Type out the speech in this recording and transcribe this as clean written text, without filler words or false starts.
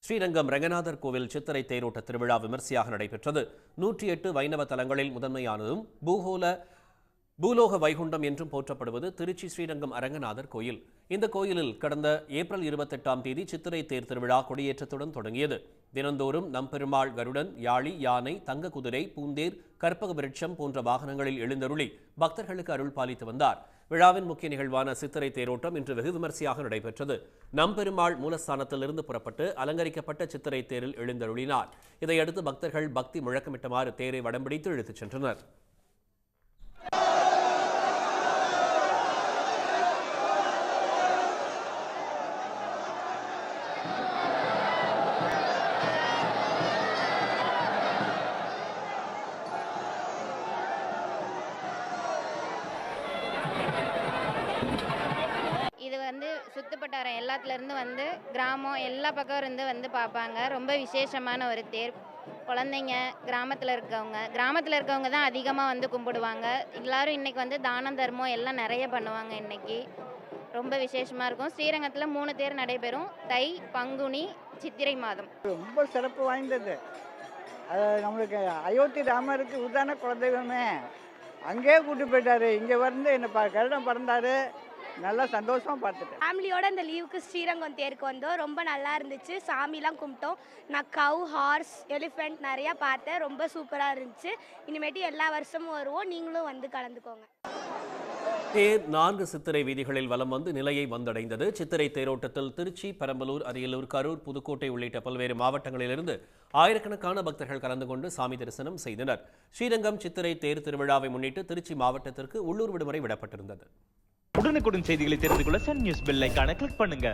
ஸ்ரீரங்கம் ரங்கநாதர் கோவில் சித்திரை தேரோட்ட திருவிழா விமர்சையாக நடைபெற்றது. 108 வைணவ தலங்களில் முதன்மையானதும் பூலோக வைகுண்டம் என்றும் போற்றப்படுவது திருச்சி ஸ்ரீரங்கம் அரங்கநாதர் கோயில். இந்த கோயிலில் கடந்த ஏப்ரல் 28ஆம் தேதி சித்திரை தேர் திருவிழா கொடியேற்றத்துடன் தொடங்கியது. தினந்தோறும் நம்பெருமாள் கருடன், யாழி, யானை, தங்க குதிரை, பூந்தேர், கற்பக விருட்சம் போன்ற வாகனங்களில் எழுந்தருளி பக்தர்களுக்கு அருள் பாலித்து வந்தார். விழாவின் முக்கிய நிகழ்வான சித்திரை தேரோட்டம் இன்று வெகு விமர்சையாக நடைபெற்றது. நம்பெருமாள் மூலஸ்தானத்திலிருந்து புறப்பட்டு அலங்கரிக்கப்பட்ட சித்திரை தேரில் எழுந்தருளினார். இதையடுத்து பக்தர்கள் பக்தி முழக்கமிட்டமாறு தேரை வடம்பிடித்து இழுத்துச் சென்றனர். இது சுத்துப்பட்டாரம் எல்லாத்துலேருந்து கிராமம் எல்லா பக்கம் இருந்து பார்ப்பாங்க. ரொம்ப விசேஷமான ஒரு தேர். குழந்தைங்க, கிராமத்தில் இருக்கவங்க தான் அதிகமாக கும்பிடுவாங்க. எல்லாரும் இன்னைக்கு தானம் தர்மம் எல்லாம் நிறைய பண்ணுவாங்க. இன்னைக்கு ரொம்ப விசேஷமாக இருக்கும். ஸ்ரீரங்கத்தில் 3 தேர் நடைபெறும். தை, பங்குனி, சித்திரை மாதம். ரொம்ப சிறப்பு வாய்ந்தது. அது நம்மளுக்கு அயோத்தி ராமருக்கு உதான குலதெய்வமே. அங்கேயே கூட்டு போயிட்டாரு. இங்கே என்ன கருடம் பிறந்தாரு. நல்லா சந்தோஷமா பார்த்துட்டேன். ஃபேமிலியோட இந்த லீவுக்கு ஸ்ரீரங்கம் தேருக்கு வந்தோம். ரொம்ப நல்லா இருந்துச்சு. சாமிலாம் கும்பிட்டோம். நான் கவ், ஹார்ஸ், எலிஃபெண்ட் நிறையா பார்த்தேன். ரொம்ப சூப்பராக இருந்துச்சு. இனிமேட்டு எல்லா வருஷமும் வருவோம். நீங்களும் கலந்துக்கோங்க. தேர் 4 சித்திரை வீதிகளில் வலம் நிலையை வந்தடைந்தது. சித்திரை தேரோட்டத்தில் திருச்சி, பெரம்பலூர், அரியலூர், கரூர், புதுக்கோட்டை உள்ளிட்ட பல்வேறு மாவட்டங்களிலிருந்து ஆயிரக்கணக்கான பக்தர்கள் கலந்து கொண்டு சாமி தரிசனம் செய்தனர். ஸ்ரீரங்கம் சித்திரை தேர் திருவிழாவை முன்னிட்டு திருச்சி மாவட்டத்திற்கு உள்ளூர் விடுமுறை விடப்பட்டிருந்தது. உடனுக்குடன் செய்திகளை தெரிந்து கொள்ள சன் நியூஸ் பெல் ஐகானை கிளிக் பண்ணுங்க.